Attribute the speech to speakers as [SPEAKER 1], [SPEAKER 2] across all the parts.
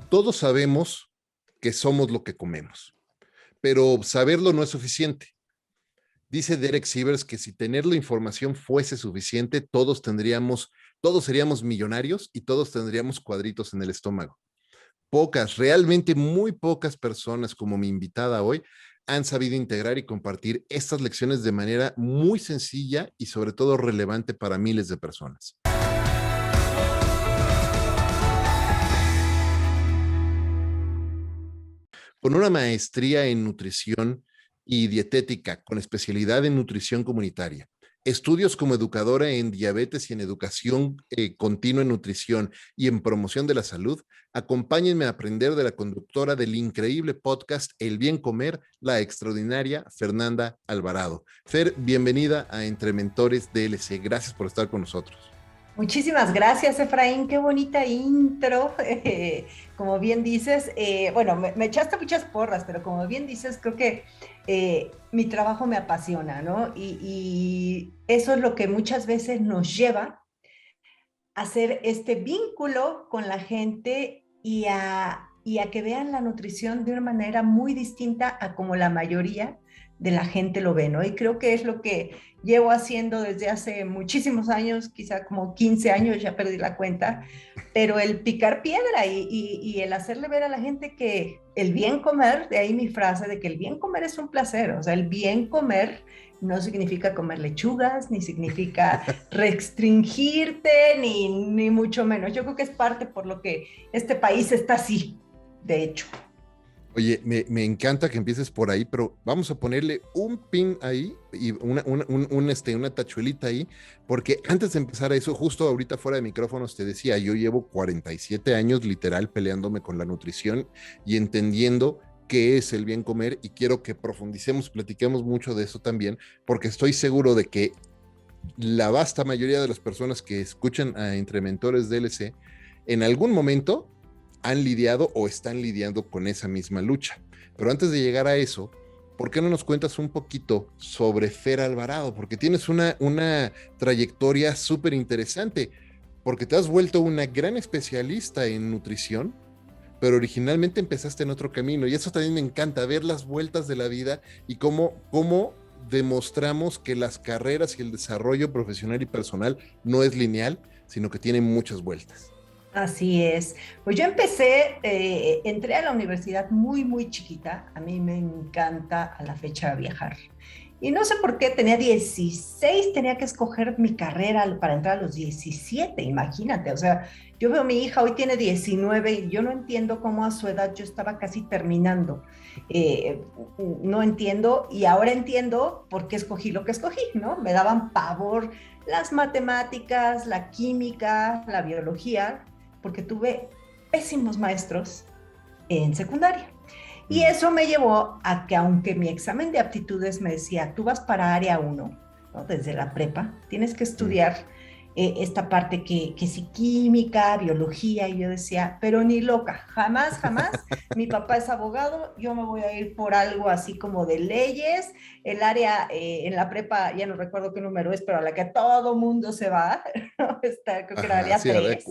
[SPEAKER 1] Todos sabemos que somos lo que comemos, pero saberlo no es suficiente. Dice Derek Sivers que si tener la información fuese suficiente, todos seríamos millonarios y todos tendríamos cuadritos en el estómago. Pocas, realmente muy pocas personas como mi invitada hoy han sabido integrar y compartir estas lecciones de manera muy sencilla y sobre todo relevante para miles de personas. Con una maestría en nutrición y dietética con especialidad en nutrición comunitaria, estudios como educadora en diabetes y en educación continua en nutrición y en promoción de la salud, acompáñenme a aprender de la conductora del increíble podcast El Bien Comer, la extraordinaria Fernanda Alvarado. Fer, bienvenida a Entre Mentores DLC. Gracias por estar con nosotros.
[SPEAKER 2] Muchísimas gracias, Efraín. Qué bonita intro. Como bien dices, bueno, me echaste muchas porras, pero como bien dices, creo que mi trabajo me apasiona, ¿no? Y eso es lo que muchas veces nos lleva a hacer este vínculo con la gente y a que vean la nutrición de una manera muy distinta a como la mayoría de la gente lo ve, ¿no? Y creo que es lo que llevo haciendo desde hace muchísimos años, quizá como 15 años, ya perdí la cuenta, pero el picar piedra y el hacerle ver a la gente que el bien comer, de ahí mi frase de que el bien comer es un placer, o sea, el bien comer no significa comer lechugas, ni significa restringirte, ni mucho menos. Yo creo que es parte por lo que este país está así, de hecho.
[SPEAKER 1] Oye, me encanta que empieces por ahí, pero vamos a ponerle un pin ahí y una tachuelita ahí, porque antes de empezar a eso, justo ahorita fuera de micrófonos te decía, yo llevo 47 años literal peleándome con la nutrición y entendiendo qué es el bien comer y quiero que profundicemos, platiquemos mucho de eso también, porque estoy seguro de que la vasta mayoría de las personas que escuchan a Entre Mentores DLC en algún momento han lidiado o están lidiando con esa misma lucha. Pero antes de llegar a eso, ¿por qué no nos cuentas un poquito sobre Fer Alvarado? Porque tienes una trayectoria súper interesante, porque te has vuelto una gran especialista en nutrición, pero originalmente empezaste en otro camino y eso también me encanta, ver las vueltas de la vida y cómo demostramos que las carreras y el desarrollo profesional y personal no es lineal, sino que tiene muchas vueltas.
[SPEAKER 2] Así es. Pues yo empecé, entré a la universidad muy, muy chiquita. A mí me encanta a la fecha viajar. Y no sé por qué, tenía 16, tenía que escoger mi carrera para entrar a los 17, imagínate. O sea, yo veo a mi hija, hoy tiene 19 y yo no entiendo cómo a su edad yo estaba casi terminando. Eh, no entiendo y ahora entiendo por qué escogí lo que escogí, ¿no? Me daban pavor las matemáticas, la química, la biología, porque tuve pésimos maestros en secundaria. Y eso me llevó a que aunque mi examen de aptitudes me decía, tú vas para área 1, ¿no? Desde la prepa, tienes que estudiar esta parte que sí, química, biología, y yo decía, pero ni loca, jamás, jamás, mi papá es abogado, yo me voy a ir por algo así como de leyes, el área en la prepa, ya no recuerdo qué número es, pero a la que todo mundo se va, ¿no? Creo que era
[SPEAKER 1] Ajá,
[SPEAKER 2] área
[SPEAKER 1] sí, a ver.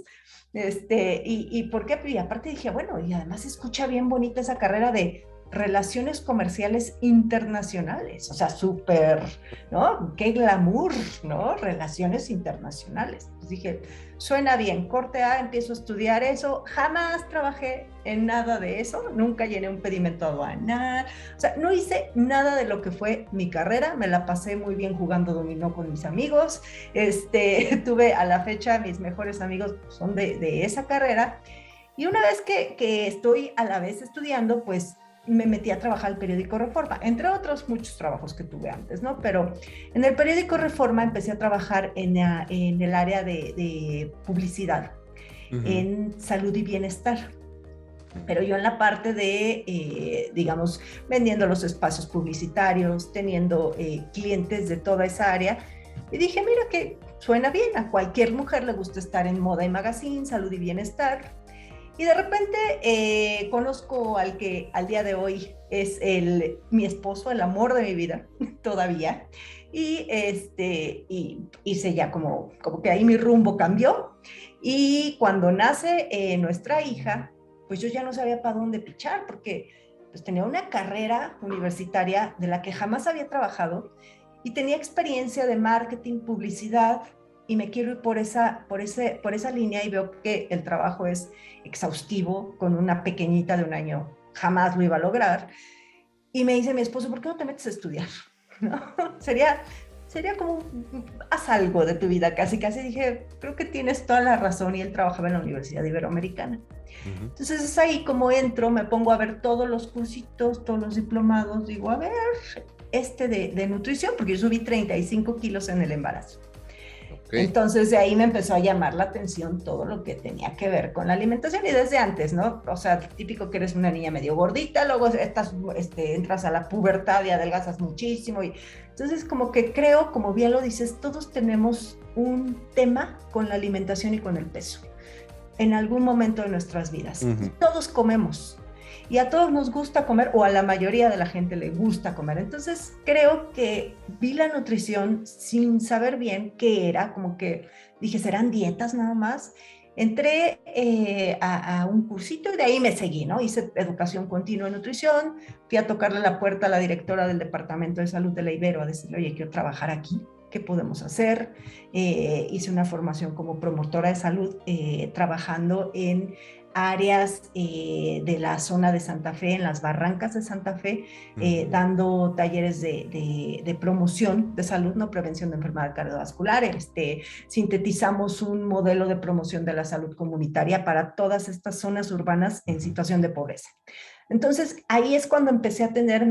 [SPEAKER 2] 3. ¿Y por qué? Y aparte dije, bueno, y además se escucha bien bonita esa carrera de relaciones comerciales internacionales, o sea, súper, ¿no? Qué glamour, ¿no? Relaciones internacionales. Pues dije, suena bien, corte A, empiezo a estudiar eso, jamás trabajé en nada de eso, nunca llené un pedimento aduanal, o sea, no hice nada de lo que fue mi carrera, me la pasé muy bien jugando dominó con mis amigos, tuve a la fecha mis mejores amigos son de esa carrera, y una vez que estoy a la vez estudiando, pues me metí a trabajar al periódico Reforma, entre otros muchos trabajos que tuve antes, ¿no? Pero en el periódico Reforma empecé a trabajar en el área de publicidad,
[SPEAKER 1] Uh-huh.
[SPEAKER 2] en salud y bienestar. Pero yo en la parte de, digamos, vendiendo los espacios publicitarios, teniendo clientes de toda esa área, y dije, mira que suena bien, a cualquier mujer le gusta estar en moda y magazine, salud y bienestar. Y de repente conozco al que al día de hoy es mi esposo, el amor de mi vida, todavía. Y hice ya como que ahí mi rumbo cambió. Y cuando nace nuestra hija, pues yo ya no sabía para dónde pichar, porque pues tenía una carrera universitaria de la que jamás había trabajado y tenía experiencia de marketing, publicidad, y me quiero ir por esa línea y veo que el trabajo es exhaustivo, con una pequeñita de 1 año jamás lo iba a lograr. Y me dice mi esposo, ¿por qué no te metes a estudiar? ¿No? Sería como, haz algo de tu vida, casi, casi. Dije, creo que tienes toda la razón, y él trabajaba en la Universidad Iberoamericana.
[SPEAKER 1] Ujú.
[SPEAKER 2] Entonces es ahí como entro, me pongo a ver todos los cursitos, todos los diplomados, digo, a ver, de nutrición, porque yo subí 35 kilos en el embarazo.
[SPEAKER 1] Ok.
[SPEAKER 2] Entonces de ahí me empezó a llamar la atención todo lo que tenía que ver con la alimentación, y desde antes, ¿no? O sea, típico que eres una niña medio gordita, luego entras a la pubertad y adelgazas muchísimo. Y entonces como que creo, como bien lo dices, todos tenemos un tema con la alimentación y con el peso en algún momento de nuestras vidas. Y
[SPEAKER 1] Ujú.
[SPEAKER 2] todos comemos. Y a todos nos gusta comer, o a la mayoría de la gente le gusta comer. Entonces creo que vi la nutrición sin saber bien qué era, como que dije, ¿serán dietas nada más? Entré a un cursito y de ahí me seguí, ¿no? Hice educación continua en nutrición, fui a tocarle la puerta a la directora del Departamento de Salud de la Ibero a decirle, oye, quiero trabajar aquí, ¿qué podemos hacer? Hice una formación como promotora de salud, trabajando en áreas de la zona de Santa Fe, en las barrancas de Santa Fe,
[SPEAKER 1] Ujú.
[SPEAKER 2] dando talleres de promoción de salud, no prevención de enfermedad cardiovascular. Sintetizamos un modelo de promoción de la salud comunitaria para todas estas zonas urbanas en
[SPEAKER 1] Ujú.
[SPEAKER 2] situación de pobreza. Entonces, ahí es cuando empecé a tener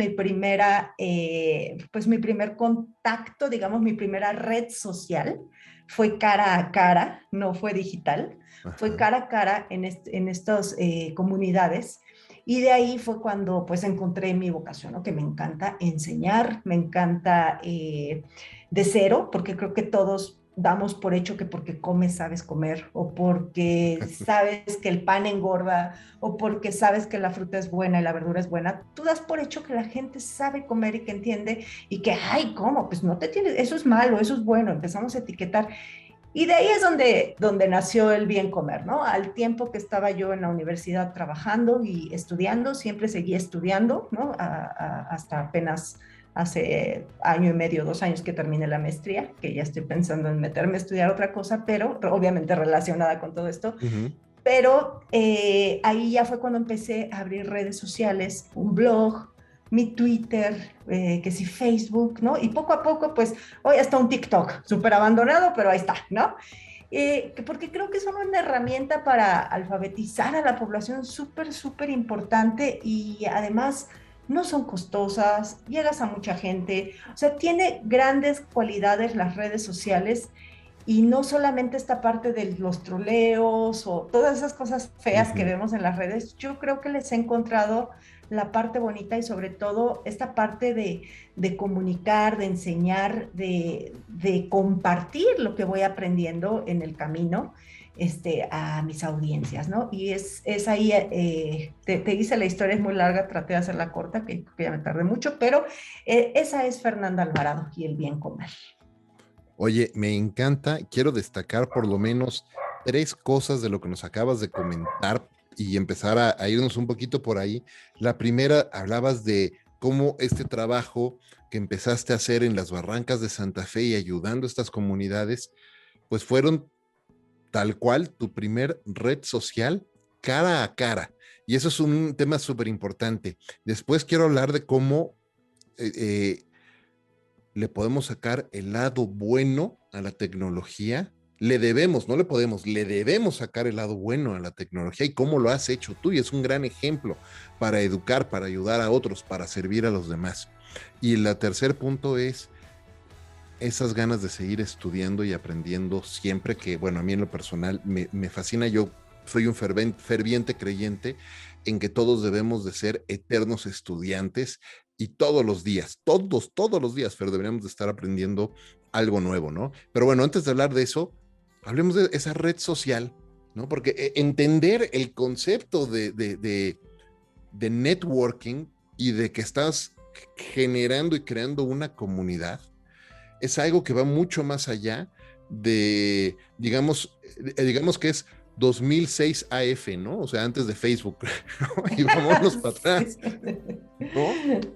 [SPEAKER 2] pues mi primer contacto, digamos, mi primera red social. Fue cara a cara, no fue digital, fue
[SPEAKER 1] Ajá.
[SPEAKER 2] cara a cara en estas comunidades. Y de ahí fue cuando pues encontré mi vocación, ¿no? Que me encanta enseñar, me encanta de cero, porque creo que todos damos por hecho que porque comes sabes comer, o porque sabes que el pan engorda, o porque sabes que la fruta es buena y la verdura es buena. Tú das por hecho que la gente sabe comer y que entiende, y que, ay, ¿cómo? Pues no te tienes, eso es malo, eso es bueno, empezamos a etiquetar. Y de ahí es donde nació el bien comer, ¿no? Al tiempo que estaba yo en la universidad trabajando y estudiando, siempre seguí estudiando, ¿no? Hasta apenas hace 1 año y medio, 2 años que terminé la maestría, que ya estoy pensando en meterme a estudiar otra cosa, pero obviamente relacionada con todo esto.
[SPEAKER 1] Ujú.
[SPEAKER 2] Pero ahí ya fue cuando empecé a abrir redes sociales, un blog, mi Twitter, que sí, Facebook, ¿no? Y poco a poco, pues, hoy está un TikTok, súper abandonado, pero ahí está, ¿no? Porque creo que es una herramienta para alfabetizar a la población súper, súper importante, y además no son costosas, llegas a mucha gente, o sea, tiene grandes cualidades las redes sociales. Y no solamente esta parte de los troleos o todas esas cosas feas que
[SPEAKER 1] Ujú.
[SPEAKER 2] vemos en las redes, yo creo que les he encontrado la parte bonita, y sobre todo esta parte de comunicar, de enseñar, de compartir lo que voy aprendiendo en el camino, a mis audiencias, ¿no? Y es ahí, te hice la historia, es muy larga, traté de hacerla corta, que ya me tardé mucho, pero esa es Fernanda Alvarado y el bien comer.
[SPEAKER 1] Oye, me encanta. Quiero destacar por lo menos tres cosas de lo que nos acabas de comentar y empezar a irnos un poquito por ahí. La primera, hablabas de cómo este trabajo que empezaste a hacer en las barrancas de Santa Fe y ayudando a estas comunidades, pues fueron tal cual tu primer red social cara a cara. Y eso es un tema súper importante. Después quiero hablar de cómo eh, eh, le podemos sacar el lado bueno a la tecnología. Le debemos, no le podemos, le debemos sacar el lado bueno a la tecnología y cómo lo has hecho tú. Y es un gran ejemplo para educar, para ayudar a otros, para servir a los demás. Y el tercer punto es esas ganas de seguir estudiando y aprendiendo siempre, que bueno, a mí en lo personal me fascina. Yo soy un ferviente creyente en que todos debemos de ser eternos estudiantes y todos los días, pero deberíamos de estar aprendiendo algo nuevo, ¿no? Pero bueno, antes de hablar de eso, hablemos de esa red social, ¿no? Porque entender el concepto de networking y de que estás generando y creando una comunidad es algo que va mucho más allá de, digamos que es 2006 AF, ¿no? O sea, antes de Facebook, ¿no? Y vámonos para atrás, ¿no?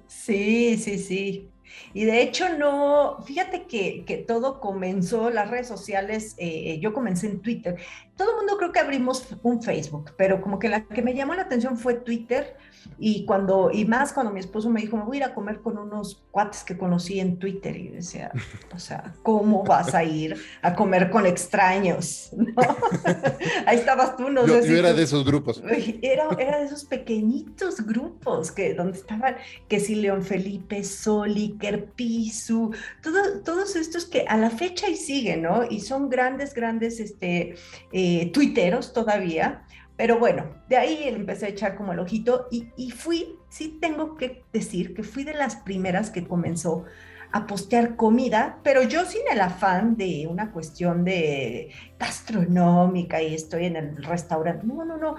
[SPEAKER 2] Sí, sí, sí. Y de hecho no, fíjate que todo comenzó, las redes sociales, yo comencé en Twitter. Todo el mundo creo que abrimos un Facebook, pero como que la que me llamó la atención fue Twitter y más cuando mi esposo me dijo, me voy a ir a comer con unos cuates que conocí en Twitter y yo decía, o sea, ¿cómo vas a ir a comer con extraños? ¿No? Ahí estabas tú, no sé
[SPEAKER 1] Yo
[SPEAKER 2] si
[SPEAKER 1] era de
[SPEAKER 2] tú,
[SPEAKER 1] esos grupos.
[SPEAKER 2] era de esos pequeñitos grupos donde estaban, que si León Felipe, Soli, Kerpisu, todos estos que a la fecha y siguen, ¿no? Y son grandes, grandes tuiteros todavía. Pero bueno, de ahí empecé a echar como el ojito y fui, sí tengo que decir que fui de las primeras que comenzó a postear comida, pero yo sin el afán de una cuestión de gastronómica y estoy en el restaurante. No, no, no.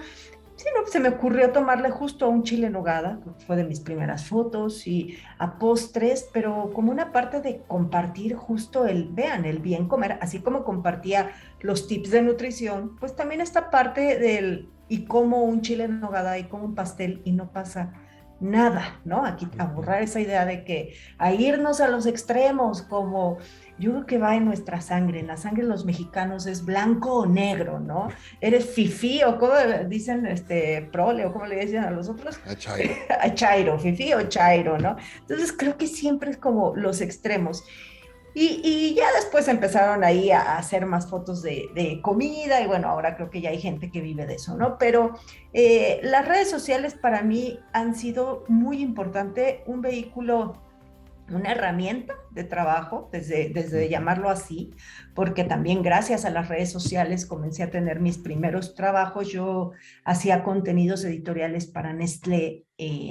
[SPEAKER 2] Sí, no, se me ocurrió tomarle justo a un chile en nogada, que fue de mis primeras fotos, y a postres, pero como una parte de compartir justo vean, el bien comer, así como compartía los tips de nutrición, pues también esta parte y como un chile en nogada y como un pastel y no pasa nada, ¿no? Aquí a borrar esa idea de que a irnos a los extremos, como yo creo que va en nuestra sangre, en la sangre de los mexicanos es blanco o negro, ¿no? Eres fifí o como dicen, prole o como le dicen a los otros,
[SPEAKER 1] A Chairo.
[SPEAKER 2] a chairo, fifí o chairo, ¿no? Entonces creo que siempre es como los extremos. Y ya después empezaron ahí a hacer más fotos de comida y bueno, ahora creo que ya hay gente que vive de eso, ¿no? Pero las redes sociales para mí han sido muy importante, un vehículo, una herramienta de trabajo, desde llamarlo así, porque también gracias a las redes sociales comencé a tener mis primeros trabajos. Yo hacía contenidos editoriales para Nestlé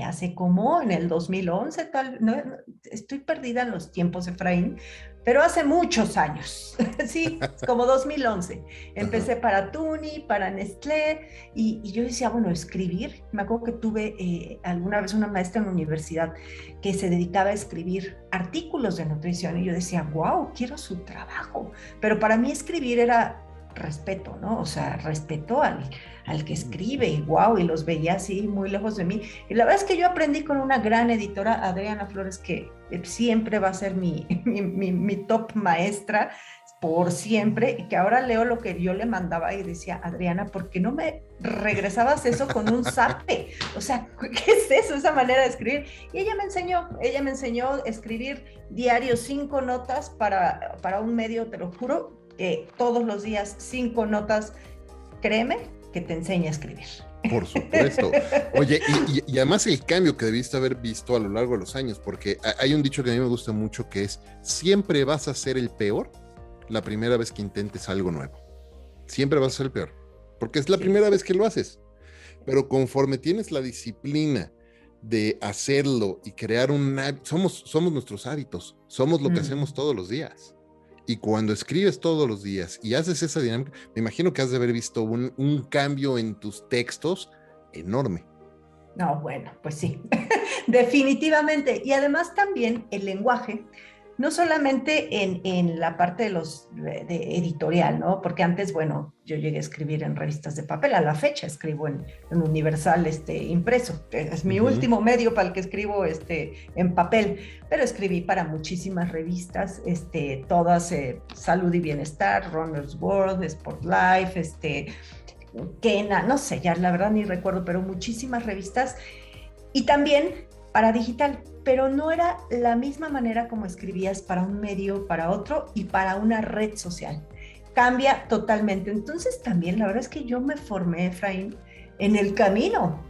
[SPEAKER 2] hace como en el 2011, tal, no, estoy perdida en los tiempos, Efraín, pero hace muchos años, sí, como 2011.
[SPEAKER 1] Ajá.
[SPEAKER 2] Empecé para Tuni, para Nestlé, y yo decía, bueno, escribir. Me acuerdo que tuve alguna vez una maestra en la universidad que se dedicaba a escribir artículos de nutrición y yo decía, wow, quiero su trabajo. Pero para mí escribir era respeto, ¿no? O sea, respeto al que escribe y wow, y los veía así muy lejos de mí. Y la verdad es que yo aprendí con una gran editora, Adriana Flores, que siempre va a ser mi top maestra por siempre, y que ahora leo lo que yo le mandaba y decía, Adriana, ¿por qué no me regresabas eso con un zape? O sea, ¿qué es eso? Esa manera de escribir. Y ella me enseñó a escribir diario 5 notas para un medio, te lo juro, todos los días 5 notas, créeme que te enseña a escribir.
[SPEAKER 1] Por supuesto. Oye, y además el cambio que debiste haber visto a lo largo de los años, porque hay un dicho que a mí me gusta mucho que es, siempre vas a ser el peor la primera vez que intentes algo nuevo. Siempre vas a ser el peor, porque es la
[SPEAKER 2] Sí.
[SPEAKER 1] primera vez que lo haces. Pero conforme tienes la disciplina de hacerlo y crear un hábito, somos nuestros hábitos, somos lo que hacemos todos los días. Y cuando escribes todos los días y haces esa dinámica, me imagino que has de haber visto un cambio en tus textos enorme.
[SPEAKER 2] No, bueno, pues sí, definitivamente. Y además también el lenguaje, no solamente en la parte de editorial, ¿no? Porque antes, bueno, yo llegué a escribir en revistas de papel, a la fecha escribo en Universal impreso, es mi último medio para el que escribo en papel, pero escribí para muchísimas revistas, todas, Salud y Bienestar, Runner's World, Sport Life, Kena, no sé, ya la verdad ni recuerdo, pero muchísimas revistas y también para digital, pero no era la misma manera como escribías para un medio, para otro y para una red social. Cambia totalmente. Entonces también la verdad es que yo me formé, Efraín, en el camino.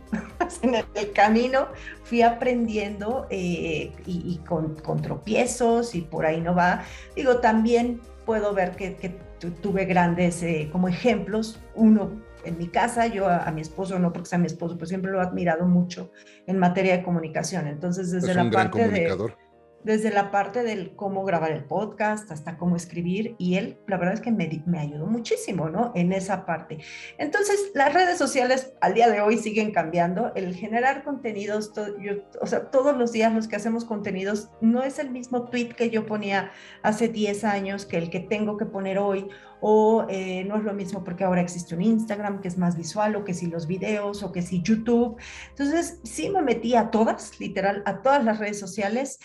[SPEAKER 2] En el camino fui aprendiendo y con tropiezos y por ahí no va. Digo, también puedo ver que tuve grandes como ejemplos. Uno, en mi casa, yo a mi esposo, no porque sea mi esposo, pero siempre lo he admirado mucho en materia de comunicación. Entonces,
[SPEAKER 1] Es un gran comunicador.
[SPEAKER 2] desde la parte del cómo grabar el podcast hasta cómo escribir, y él, la verdad es que me ayudó muchísimo, ¿no? En esa parte. Entonces, las redes sociales al día de hoy siguen cambiando. El generar contenidos, o sea, todos los días los que hacemos contenidos, no es el mismo tweet que yo ponía hace 10 años que el que tengo que poner hoy, o no es lo mismo porque ahora existe un Instagram que es más visual, o que si los videos, o que si YouTube. Entonces, sí me metí a todas, literal, a todas las redes sociales.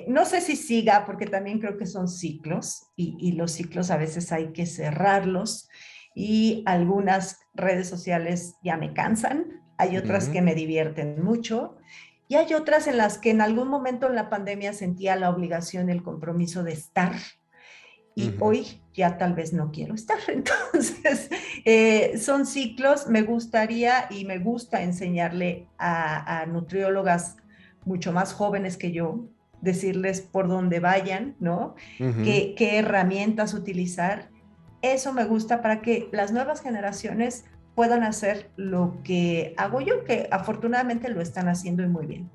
[SPEAKER 2] No sé si siga, porque también creo que son ciclos, y los ciclos a veces hay que cerrarlos, y algunas redes sociales ya me cansan, hay otras que me divierten mucho, y hay otras en las que en algún momento en la pandemia sentía la obligación, el compromiso de estar, y hoy ya tal vez no quiero estar. Entonces, son ciclos. Me gustaría y me gusta enseñarle a nutriólogas mucho más jóvenes que yo, decirles por dónde vayan, ¿no? Qué herramientas utilizar. Eso me gusta para que las nuevas generaciones puedan hacer lo que hago yo, que afortunadamente lo están haciendo y muy bien.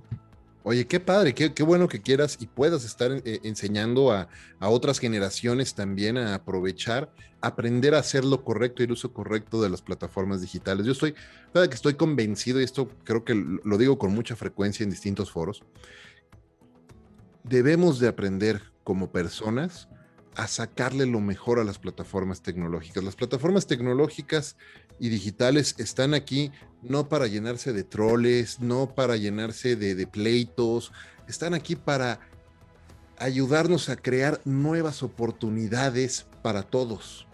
[SPEAKER 1] Oye, qué padre, qué bueno que quieras y puedas estar enseñando a otras generaciones también a aprovechar, aprender a hacer lo correcto y el uso correcto de las plataformas digitales. Yo estoy, cada que estoy convencido, y esto creo que lo digo con mucha frecuencia en distintos foros, debemos de aprender como personas a sacarle lo mejor a las plataformas tecnológicas. Las plataformas tecnológicas y digitales están aquí no para llenarse de troles, no para llenarse de pleitos, están aquí para ayudarnos a crear nuevas oportunidades para todos.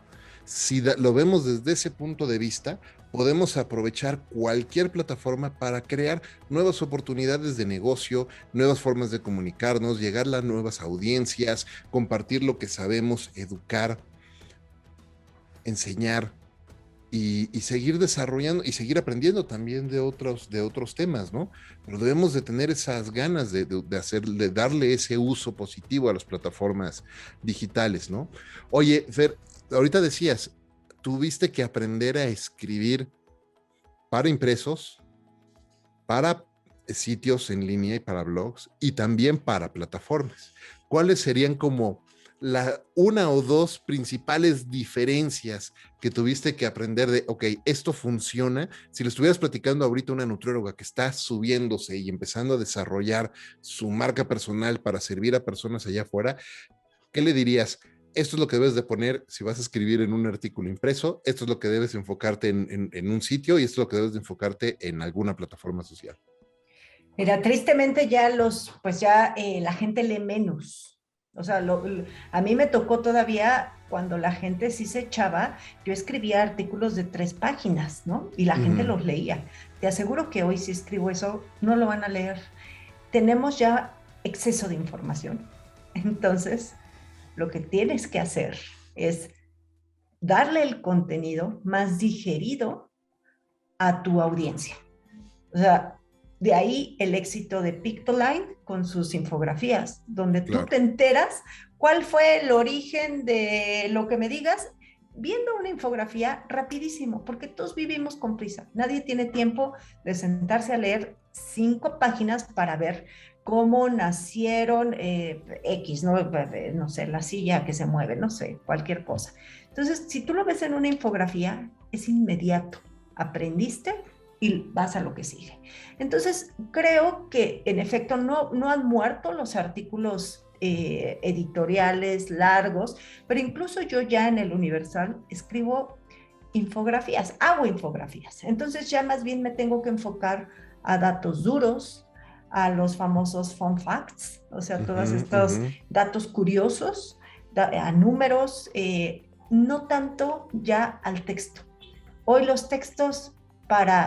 [SPEAKER 1] Si lo vemos desde ese punto de vista, podemos aprovechar cualquier plataforma para crear nuevas oportunidades de negocio, nuevas formas de comunicarnos, llegar a nuevas audiencias, compartir lo que sabemos, educar, enseñar y seguir desarrollando y seguir aprendiendo también de otros temas, ¿no? Pero debemos de tener esas ganas de darle ese uso positivo a las plataformas digitales, ¿no? Oye, Fer, ahorita decías, tuviste que aprender a escribir para impresos, para sitios en línea y para blogs, y también para plataformas. ¿Cuáles serían como una o dos principales diferencias que tuviste que aprender de, ok, esto funciona? Si le estuvieras platicando ahorita a una nutrióloga que está subiéndose y empezando a desarrollar su marca personal para servir a personas allá afuera, ¿qué le dirías? Esto es lo que debes de poner si vas a escribir en un artículo impreso, esto es lo que debes enfocarte en un sitio, y esto es lo que debes de enfocarte en alguna plataforma social.
[SPEAKER 2] Mira, tristemente ya pues ya la gente lee menos. O sea, a mí me tocó todavía cuando la gente sí se echaba. Yo escribía artículos de 3 páginas, ¿no? Y la gente los leía. Te aseguro que hoy si escribo eso, no lo van a leer. Tenemos ya exceso de información. Entonces, lo que tienes que hacer es darle el contenido más digerido a tu audiencia. O sea, de ahí el éxito de Pictoline con sus infografías, donde tú te enteras cuál fue el origen de lo que me digas, viendo una infografía rapidísimo, porque todos vivimos con prisa. Nadie tiene tiempo de sentarse a leer 5 páginas para ver cómo nacieron X, ¿no? No sé, la silla que se mueve, no sé, cualquier cosa. Entonces, si tú lo ves en una infografía, es inmediato. Aprendiste y vas a lo que sigue. Entonces, creo que en efecto no han muerto los artículos editoriales largos, pero incluso yo ya en el Universal escribo infografías, hago infografías. Entonces ya más bien me tengo que enfocar a datos duros, a los famosos fun facts, o sea, todos estos datos curiosos, a números, no tanto ya al texto. Hoy los textos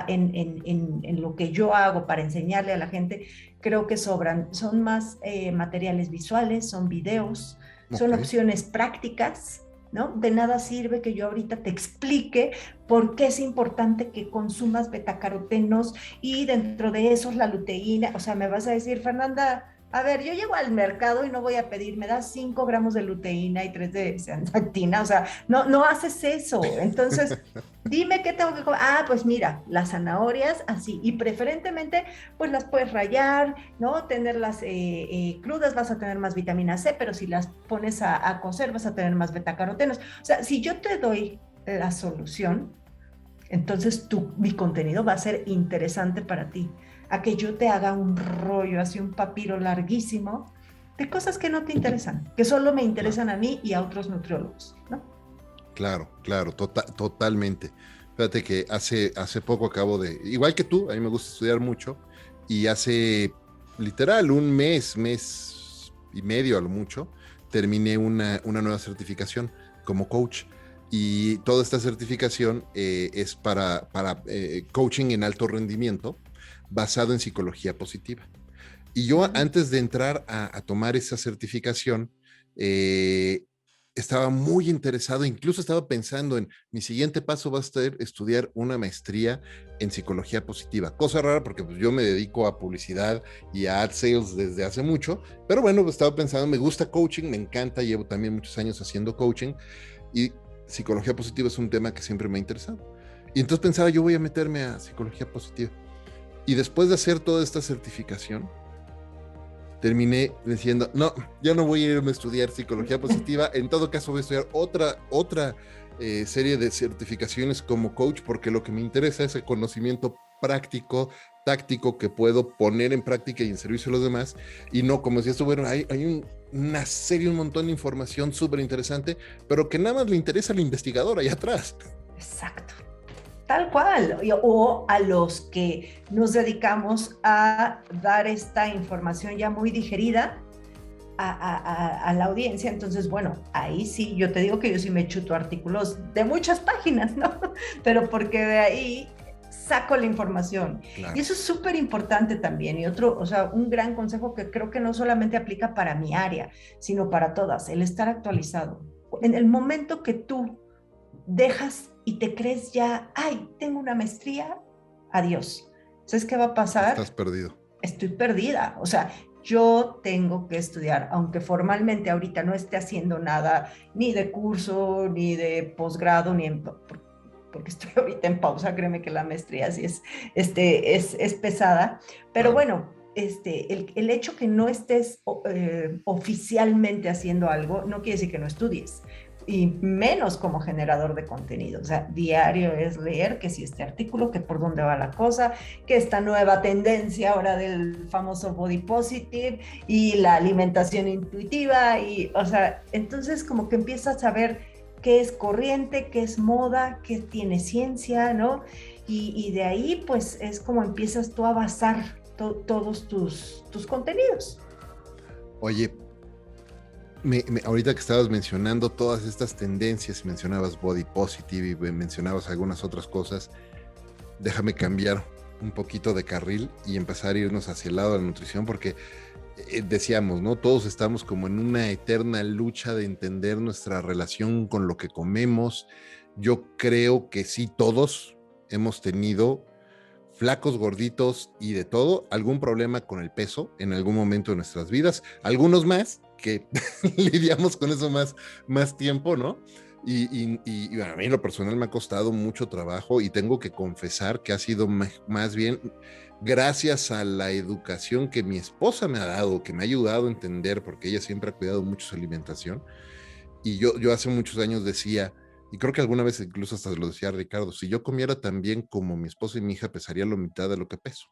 [SPEAKER 2] en lo que yo hago para enseñarle a la gente, creo que sobran. Son más materiales visuales, son videos, son opciones prácticas, ¿no? De nada sirve que yo ahorita te explique por qué es importante que consumas betacarotenos y dentro de esos la luteína. O sea, me vas a decir, Fernanda, a ver, yo llego al mercado y no voy a pedir, me das 5 gramos de luteína y 3 de zeaxantina. O sea, no haces eso. Entonces, dime qué tengo que comer. Ah, pues mira, las zanahorias así, y preferentemente pues las puedes rallar, ¿no? Tenerlas crudas, vas a tener más vitamina C, pero si las pones a cocer vas a tener más betacarotenos. O sea, si yo te doy la solución, entonces mi contenido va a ser interesante para ti. A que yo te haga un rollo, así un papiro larguísimo de cosas que no te interesan, que solo me interesan a mí y a otros nutriólogos, ¿no?
[SPEAKER 1] claro, totalmente. Fíjate que hace poco igual que tú, a mí me gusta estudiar mucho, y hace literal un mes y medio a lo mucho, terminé una nueva certificación como coach. Y toda esta certificación es para coaching en alto rendimiento basado en psicología positiva. Y yo antes de entrar a tomar esa certificación, eh, estaba muy interesado, incluso estaba pensando en mi siguiente paso va a ser estudiar una maestría en psicología positiva. Cosa rara porque pues, yo me dedico a publicidad y a ad sales desde hace mucho, pero bueno, pues, estaba pensando, me gusta coaching, me encanta, llevo también muchos años haciendo coaching y psicología positiva es un tema que siempre me ha interesado. Y entonces pensaba, yo voy a meterme a psicología positiva. Y después de hacer toda esta certificación, terminé diciendo, no, ya no voy a irme a estudiar psicología positiva, en todo caso voy a estudiar otra serie de certificaciones como coach, porque lo que me interesa es el conocimiento práctico, táctico, que puedo poner en práctica y en servicio a los demás, y no, como decías tú, bueno, hay una serie, un montón de información súper interesante, pero que nada más le interesa al investigador allá atrás.
[SPEAKER 2] Exacto. Tal cual, o a los que nos dedicamos a dar esta información ya muy digerida a la audiencia. Entonces, bueno, ahí sí, yo te digo que yo sí me chuto artículos de muchas páginas, ¿no? Pero porque de ahí saco la información.
[SPEAKER 1] Claro.
[SPEAKER 2] Y eso es súper importante también. Y otro, o sea, un gran consejo que creo que no solamente aplica para mi área, sino para todas, el estar actualizado. En el momento que tú dejas y te crees ya, ay, tengo una maestría, adiós. ¿Sabes qué va a pasar?
[SPEAKER 1] Estás perdido.
[SPEAKER 2] Estoy perdida. O sea, yo tengo que estudiar, aunque formalmente ahorita no esté haciendo nada, ni de curso, ni de posgrado, porque estoy ahorita en pausa, créeme que la maestría sí es pesada, pero bueno, el hecho que no estés oficialmente haciendo algo no quiere decir que no estudies, y menos como generador de contenido. O sea, diario es leer que si este artículo, que por dónde va la cosa, que esta nueva tendencia ahora del famoso body positive y la alimentación intuitiva, y, o sea, entonces como que empiezas a ver qué es corriente, qué es moda, qué tiene ciencia, ¿no? Y de ahí pues es como empiezas tú a basar todos tus contenidos.
[SPEAKER 1] Oye, ahorita que estabas mencionando todas estas tendencias, mencionabas body positive y mencionabas algunas otras cosas, déjame cambiar un poquito de carril y empezar a irnos hacia el lado de la nutrición, porque decíamos, ¿no? Todos estamos como en una eterna lucha de entender nuestra relación con lo que comemos. Yo creo que sí, todos hemos tenido, flacos, gorditos y de todo, algún problema con el peso en algún momento de nuestras vidas, algunos más que lidiamos con eso más tiempo, ¿no? Y bueno, a mí en lo personal me ha costado mucho trabajo y tengo que confesar que ha sido más bien gracias a la educación que mi esposa me ha dado, que me ha ayudado a entender, porque ella siempre ha cuidado mucho su alimentación. Y yo hace muchos años decía, y creo que alguna vez incluso hasta lo decía Ricardo, si yo comiera tan bien como mi esposa y mi hija, pesaría la mitad de lo que peso.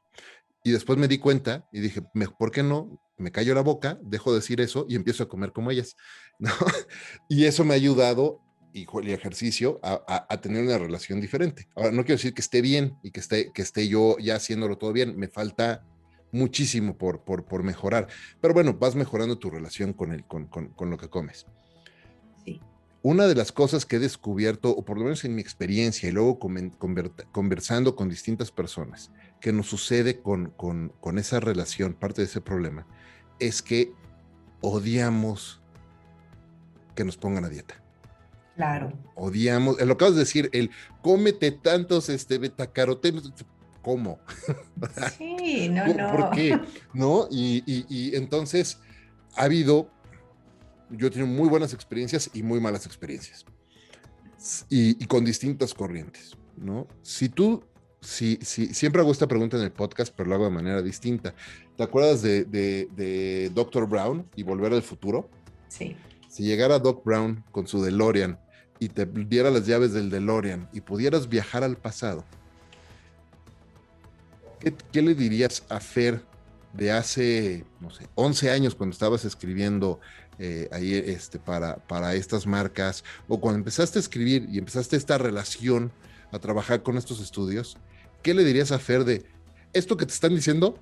[SPEAKER 1] Y después me di cuenta y dije, ¿por qué no? Me callo la boca, dejo de decir eso y empiezo a comer como ellas, ¿no? Y eso me ha ayudado, y el ejercicio, a tener una relación diferente. Ahora, no quiero decir que esté bien y que esté yo ya haciéndolo todo bien, me falta muchísimo por mejorar, pero bueno, vas mejorando tu relación con lo que comes.
[SPEAKER 2] Sí.
[SPEAKER 1] Una de las cosas que he descubierto, o por lo menos en mi experiencia, y luego conversando con distintas personas, que nos sucede con esa relación, parte de ese problema, es que odiamos que nos pongan a dieta.
[SPEAKER 2] Claro.
[SPEAKER 1] Odiamos, lo que acabas de decir, el cómete tantos betacarotenos, ¿cómo?
[SPEAKER 2] Sí, no.
[SPEAKER 1] ¿Por qué? ¿No? Y entonces ha habido, yo he tenido muy buenas experiencias y muy malas experiencias. Y con distintas corrientes, ¿no? Si siempre hago esta pregunta en el podcast, pero lo hago de manera distinta. ¿Te acuerdas de Dr. Brown y Volver al Futuro?
[SPEAKER 2] Sí.
[SPEAKER 1] Si llegara Doc Brown con su DeLorean y te diera las llaves del DeLorean y pudieras viajar al pasado, ¿qué le dirías a Fer de hace, no sé, 11 años cuando estabas escribiendo ahí para estas marcas, o cuando empezaste a escribir y empezaste esta relación a trabajar con estos estudios, ¿qué le dirías a Fer de esto que te están diciendo?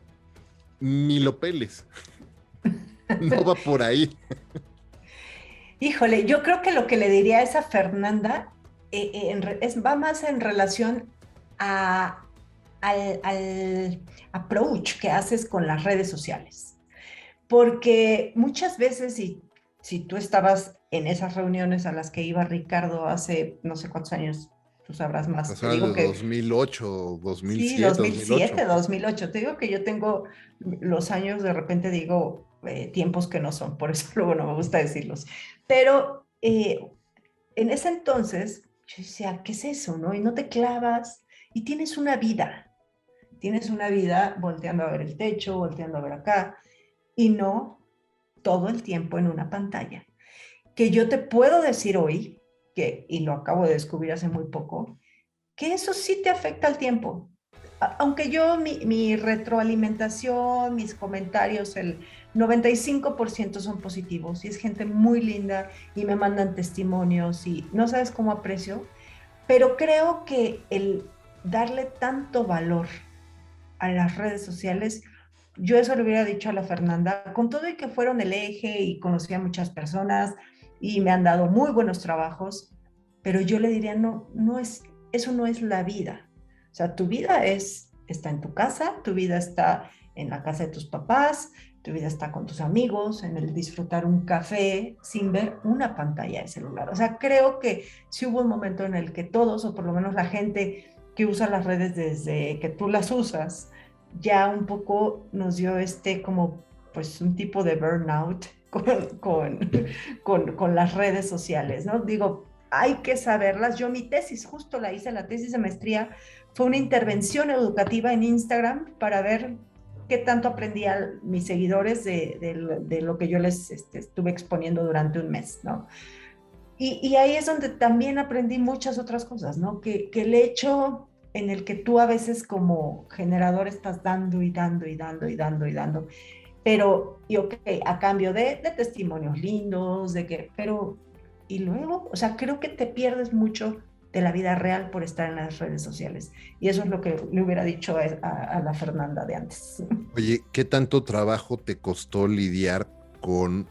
[SPEAKER 1] Ni lo peles, no va por ahí.
[SPEAKER 2] Híjole, yo creo que lo que le diría a esa Fernanda va más en relación a, al approach que haces con las redes sociales. Porque muchas veces, si tú estabas en esas reuniones a las que iba Ricardo hace no sé cuántos años, tú sabrás más, te
[SPEAKER 1] Pasaba de
[SPEAKER 2] digo que
[SPEAKER 1] 2008,
[SPEAKER 2] sí,
[SPEAKER 1] 2007,
[SPEAKER 2] 2007,
[SPEAKER 1] 2008.
[SPEAKER 2] 2008. Te digo que yo tengo los años, de repente digo tiempos que no son, por eso luego no me gusta decirlos. Pero en ese entonces yo decía, ¿qué es eso, no? Y no te clavas y tienes una vida volteando a ver el techo, volteando a ver acá, y no todo el tiempo en una pantalla. Que yo te puedo decir hoy, y lo acabo de descubrir hace muy poco, que eso sí te afecta al tiempo. Aunque yo, mi retroalimentación, mis comentarios, el 95% son positivos y es gente muy linda y me mandan testimonios y no sabes cómo aprecio, pero creo que el darle tanto valor a las redes sociales, yo eso le hubiera dicho a la Fernanda, con todo y que fueron el eje y conocí a muchas personas y me han dado muy buenos trabajos, pero yo le diría, no, eso no es la vida. O sea, tu vida está en tu casa, tu vida está en la casa de tus papás, tu vida está con tus amigos, en el disfrutar un café sin ver una pantalla de celular. O sea, creo que sí hubo un momento en el que todos, o por lo menos la gente que usa las redes desde que tú las usas, ya un poco nos dio como pues un tipo de burnout con las redes sociales, ¿no? Digo, hay que saberlas. Yo mi tesis, justo la hice, la tesis de maestría, fue una intervención educativa en Instagram para ver qué tanto aprendían mis seguidores de lo que yo les estuve exponiendo durante un mes, ¿no? Y ahí es donde también aprendí muchas otras cosas, ¿no? Que el hecho en el que tú a veces como generador estás dando y dando y dando y dando y dando, pero, y ok, a cambio de testimonios lindos, pero, y luego, o sea, creo que te pierdes mucho de la vida real por estar en las redes sociales. Y eso es lo que le hubiera dicho a la Fernanda de antes.
[SPEAKER 1] Oye, ¿qué tanto trabajo te costó lidiar con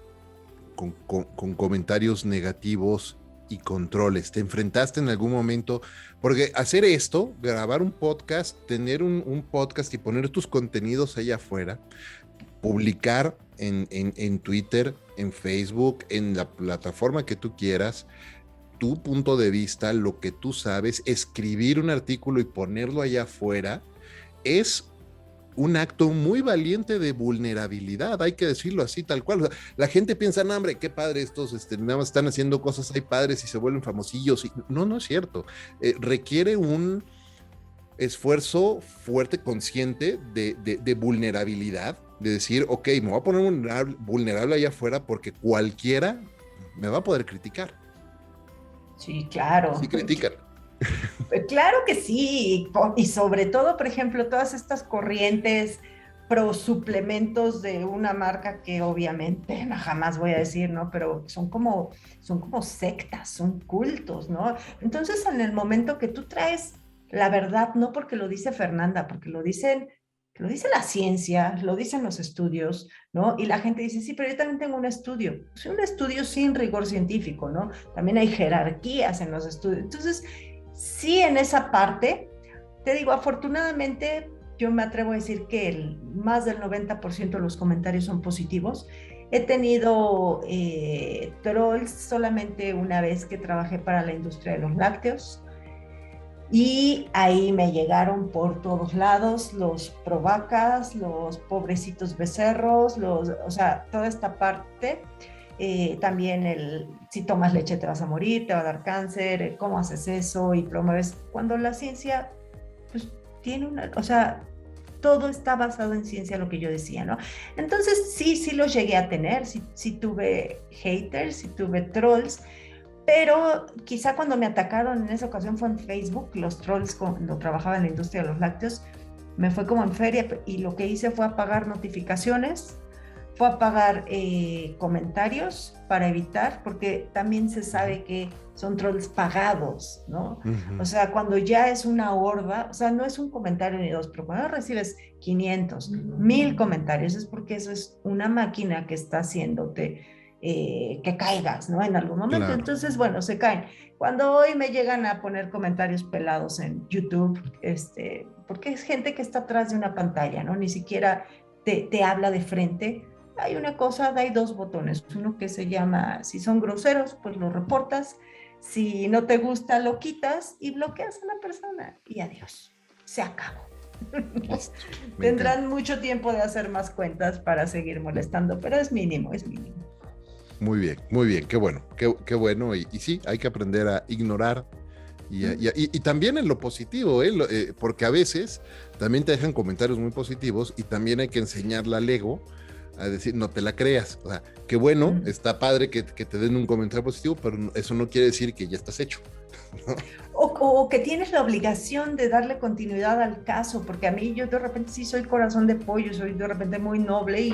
[SPEAKER 1] comentarios negativos y controles? ¿Te enfrentaste en algún momento? Porque hacer esto, grabar un podcast, tener un podcast y poner tus contenidos allá afuera, publicar en Twitter, en Facebook, en la plataforma que tú quieras, tu punto de vista, lo que tú sabes, escribir un artículo y ponerlo allá afuera, es un acto muy valiente de vulnerabilidad, hay que decirlo así, tal cual. O sea, la gente piensa, no, hombre, qué padre estos, nada más están haciendo cosas, hay padres y se vuelven famosillos. No, no es cierto. Requiere un esfuerzo fuerte, consciente de vulnerabilidad, de decir, ok, me voy a poner vulnerable allá afuera porque cualquiera me va a poder criticar.
[SPEAKER 2] Sí,
[SPEAKER 1] Sí
[SPEAKER 2] claro.
[SPEAKER 1] critican.
[SPEAKER 2] Claro que sí, y sobre todo, por ejemplo, todas estas corrientes pro suplementos de una marca que obviamente no, jamás voy a decir, ¿no? Pero son como sectas, son cultos, ¿no? Entonces, en el momento que tú traes la verdad, no porque lo dice Fernanda, porque lo dice la ciencia, lo dicen los estudios, ¿no? Y la gente dice, sí, pero yo también tengo un estudio. Pues un estudio sin rigor científico, ¿no? También hay jerarquías en los estudios. Entonces, sí, en esa parte, te digo, afortunadamente, yo me atrevo a decir que más del 90% de los comentarios son positivos. He tenido trolls solamente una vez que trabajé para la industria de los lácteos y ahí me llegaron por todos lados los provacas, los pobrecitos becerros, o sea, toda esta parte. También si tomas leche te vas a morir, te va a dar cáncer, cómo haces eso y promueves, cuando la ciencia pues tiene o sea, todo está basado en ciencia, lo que yo decía, ¿no? Entonces sí los llegué a tener, sí tuve haters, sí tuve trolls, pero quizá cuando me atacaron en esa ocasión fue en Facebook, los trolls cuando trabajaba en la industria de los lácteos, me fue como en feria y lo que hice fue apagar notificaciones, fue a pagar comentarios para evitar, porque también se sabe que son trolls pagados, ¿no? O sea, cuando ya es una horda, o sea, no es un comentario ni dos, pero cuando recibes 500, 1000 comentarios, es porque eso es una máquina que está haciéndote que caigas, ¿no? En algún momento.
[SPEAKER 1] Claro.
[SPEAKER 2] Entonces, bueno, se caen. Cuando hoy me llegan a poner comentarios pelados en YouTube, porque es gente que está atrás de una pantalla, ¿no? Ni siquiera te habla de frente. Hay una cosa, hay dos botones. Uno que se llama, si son groseros, pues lo reportas. Si no te gusta, lo quitas y bloqueas a la persona. Y adiós. Se acabó.
[SPEAKER 1] Listo. Me
[SPEAKER 2] Tendrán
[SPEAKER 1] encanta.
[SPEAKER 2] mucho tiempo de hacer más cuentas para seguir molestando, pero es mínimo, es mínimo.
[SPEAKER 1] Muy bien, qué bueno, qué bueno. Y sí, hay que aprender a ignorar y también en lo positivo, porque a veces también te dejan comentarios muy positivos y también hay que enseñarle al ego a decir, no te la creas. O sea, qué bueno, está padre que te den un comentario positivo, pero eso no quiere decir que ya estás hecho, ¿no?
[SPEAKER 2] O que tienes la obligación de darle continuidad al caso, porque a mí yo de repente sí soy corazón de pollo, soy de repente muy noble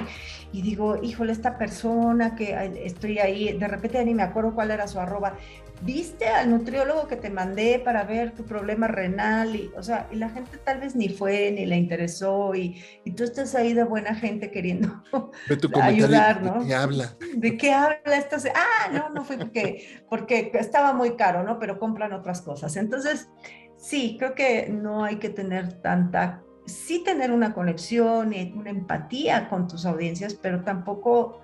[SPEAKER 2] y digo, híjole, esta persona que estoy ahí, de repente ya ni me acuerdo cuál era su arroba, ¿viste al nutriólogo que te mandé para ver tu problema renal? Y, o sea, y la gente tal vez ni fue, ni le interesó y tú estás ahí de buena gente queriendo
[SPEAKER 1] Ve tu comentario,
[SPEAKER 2] ayudar,
[SPEAKER 1] ¿de qué
[SPEAKER 2] ¿no?
[SPEAKER 1] habla?
[SPEAKER 2] ¿De qué habla esta? No, no fui porque estaba muy caro, ¿no? Pero compran otras cosas. Entonces, sí, creo que no hay que tener tanta, sí tener una conexión y una empatía con tus audiencias, pero tampoco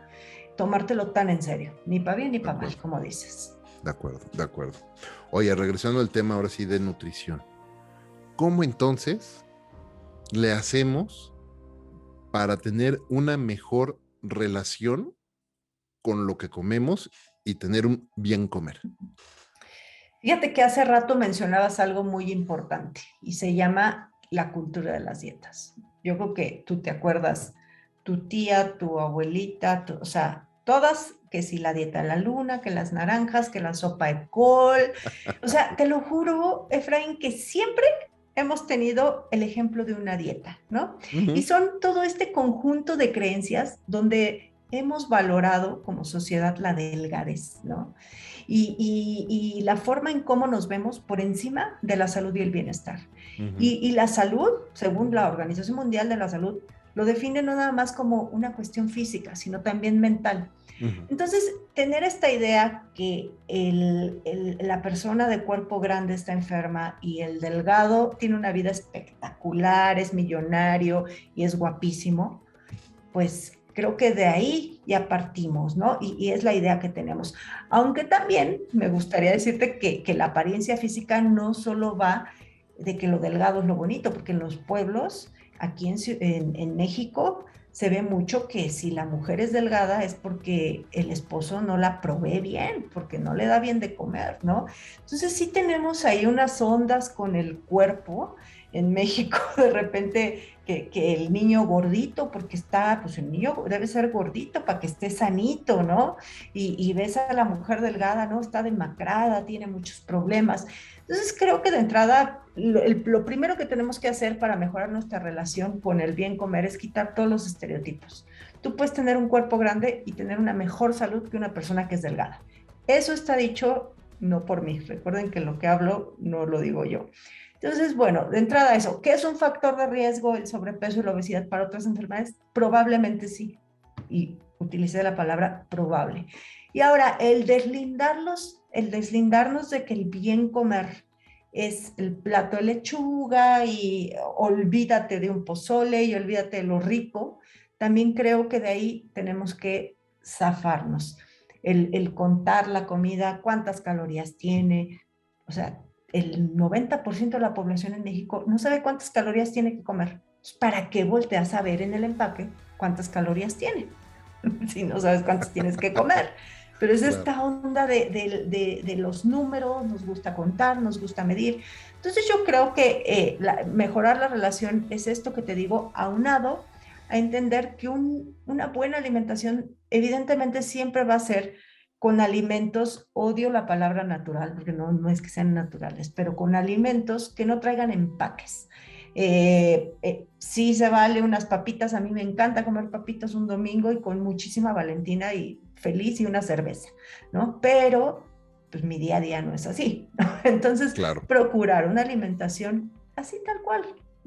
[SPEAKER 2] tomártelo tan en serio, ni para bien ni
[SPEAKER 1] De
[SPEAKER 2] para mal,
[SPEAKER 1] acuerdo,
[SPEAKER 2] como dices.
[SPEAKER 1] de acuerdo, de acuerdo. Oye, regresando al tema ahora sí de nutrición, ¿cómo entonces le hacemos para tener una mejor relación con lo que comemos y tener un bien comer?
[SPEAKER 2] Fíjate que hace rato mencionabas algo muy importante y se llama la cultura de las dietas. Yo creo que tú te acuerdas, tu tía, tu abuelita, o sea, todas, que si la dieta de la luna, que las naranjas, que la sopa de col. O sea, te lo juro, Efraín, que siempre hemos tenido el ejemplo de una dieta, ¿no? Y
[SPEAKER 1] Ujú.
[SPEAKER 2] son todo este conjunto de creencias donde hemos valorado como sociedad la delgadez, ¿no? Y la forma en cómo nos vemos por encima de la salud y el bienestar.
[SPEAKER 1] Uh-huh.
[SPEAKER 2] Y la salud, según la Organización Mundial de la Salud, lo define no nada más como una cuestión física, sino también mental.
[SPEAKER 1] Uh-huh.
[SPEAKER 2] Entonces, tener esta idea que la persona de cuerpo grande está enferma y el delgado tiene una vida espectacular, es millonario y es guapísimo, pues creo que de ahí ya partimos, ¿no? Y es la idea que tenemos. Aunque también me gustaría decirte que la apariencia física no solo va de que lo delgado es lo bonito, porque en los pueblos, aquí en México, se ve mucho que si la mujer es delgada es porque el esposo no la provee bien, porque no le da bien de comer, ¿no? Entonces sí tenemos ahí unas ondas con el cuerpo en México, de repente que el niño gordito, porque está, pues el niño debe ser gordito para que esté sanito, ¿no? Y ves a la mujer delgada, ¿no? Está demacrada, tiene muchos problemas. Entonces creo que de entrada lo primero que tenemos que hacer para mejorar nuestra relación con el bien comer es quitar todos los estereotipos. Tú puedes tener un cuerpo grande y tener una mejor salud que una persona que es delgada. Eso está dicho no por mí. Recuerden que lo que hablo no lo digo yo. Entonces, bueno, de entrada eso, ¿qué es un factor de riesgo el sobrepeso y la obesidad para otras enfermedades? Probablemente sí. Y utilicé la palabra probable. Y ahora, el deslindarnos de que el bien comer es el plato de lechuga y olvídate de un pozole y olvídate de lo rico, también creo que de ahí tenemos que zafarnos. El contar la comida, cuántas calorías tiene, o sea, el 90% de la población en México no sabe cuántas calorías tiene que comer. ¿Para qué volteas a ver en el empaque cuántas calorías tiene? Si no sabes cuántas tienes que comer. Pero es
[SPEAKER 1] Claro.
[SPEAKER 2] esta onda de los números, nos gusta contar, nos gusta medir. Entonces yo creo que mejorar la relación es esto que te digo, aunado a entender que una buena alimentación evidentemente siempre va a ser con alimentos, odio la palabra natural, porque no es que sean naturales, pero con alimentos que no traigan empaques. Sí se vale unas papitas, a mí me encanta comer papitas un domingo y con muchísima Valentina y feliz y una cerveza, ¿no? Pero pues mi día a día no es así, ¿no? Entonces,
[SPEAKER 1] Claro.
[SPEAKER 2] procurar una alimentación así tal cual,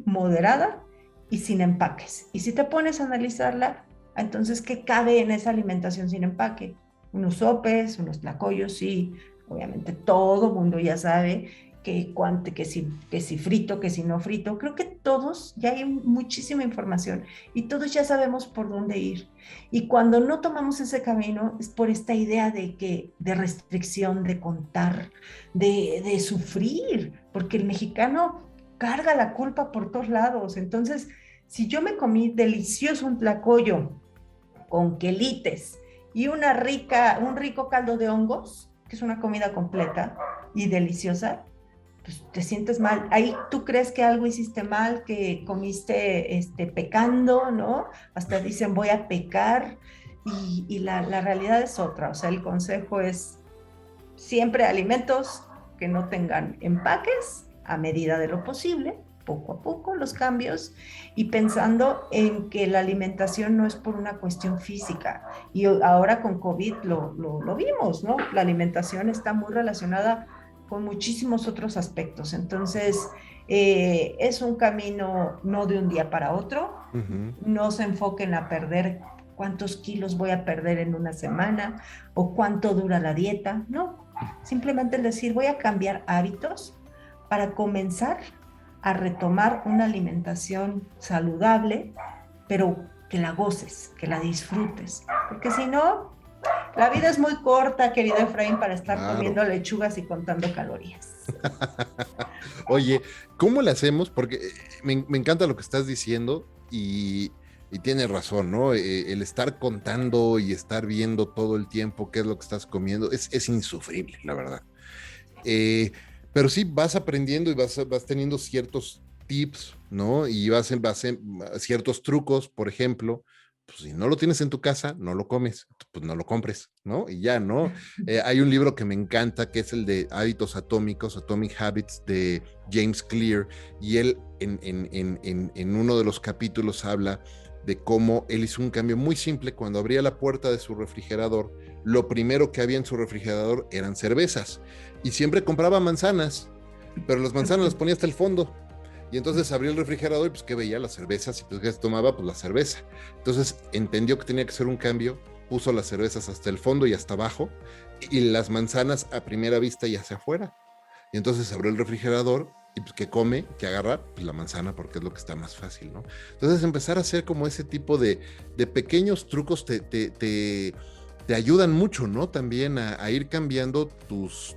[SPEAKER 2] moderada y sin empaques. Y si te pones a analizarla, entonces, ¿qué cabe en esa alimentación sin empaque? Unos sopes, unos tlacoyos, sí, obviamente todo mundo ya sabe que si frito, que si no frito. Creo que todos, ya hay muchísima información y todos ya sabemos por dónde ir. Y cuando no tomamos ese camino es por esta idea de restricción, de contar, de sufrir, porque el mexicano carga la culpa por todos lados. Entonces, si yo me comí delicioso un tlacoyo con quelites y un rico caldo de hongos, que es una comida completa y deliciosa, pues te sientes mal. Ahí tú crees que algo hiciste mal, que comiste pecando, ¿no? Hasta dicen voy a pecar y la realidad es otra. O sea, el consejo es siempre alimentos que no tengan empaques a medida de lo posible, poco a poco los cambios y pensando en que la alimentación no es por una cuestión física. Y ahora con COVID lo vimos, ¿no? La alimentación está muy relacionada con muchísimos otros aspectos. Entonces, es un camino no de un día para otro.
[SPEAKER 1] Ujú.
[SPEAKER 2] No se enfoquen a perder cuántos kilos voy a perder en una semana o cuánto dura la dieta. No, simplemente el decir voy a cambiar hábitos para comenzar a retomar una alimentación saludable, pero que la goces, que la disfrutes. Porque si no, la vida es muy corta, querido Efraín, para estar
[SPEAKER 1] Claro.
[SPEAKER 2] comiendo lechugas y contando calorías.
[SPEAKER 1] Oye, ¿cómo le hacemos? Porque me encanta lo que estás diciendo y tienes razón, ¿no? El estar contando y estar viendo todo el tiempo qué es lo que estás comiendo es insufrible, la verdad. Eh, pero sí vas aprendiendo y vas teniendo ciertos tips, ¿no? Y vas en ciertos trucos, por ejemplo. Pues si no lo tienes en tu casa, no lo comes, pues no lo compres, ¿no? Y ya, ¿no? Hay un libro que me encanta, que es el de Hábitos Atómicos, Atomic Habits, de James Clear, y él en uno de los capítulos habla de cómo él hizo un cambio muy simple cuando abría la puerta de su refrigerador. Lo primero que había en su refrigerador eran cervezas y siempre compraba manzanas, pero las manzanas las ponía hasta el fondo. Y entonces abrió el refrigerador y pues que veía las cervezas y pues que se tomaba pues la cerveza. Entonces entendió que tenía que hacer un cambio, puso las cervezas hasta el fondo y hasta abajo y las manzanas a primera vista y hacia afuera. Y entonces abrió el refrigerador y pues que come, que agarra pues, la manzana porque es lo que está más fácil, ¿no? Entonces empezar a hacer como ese tipo de pequeños trucos te ayudan mucho, ¿no? También a ir cambiando tus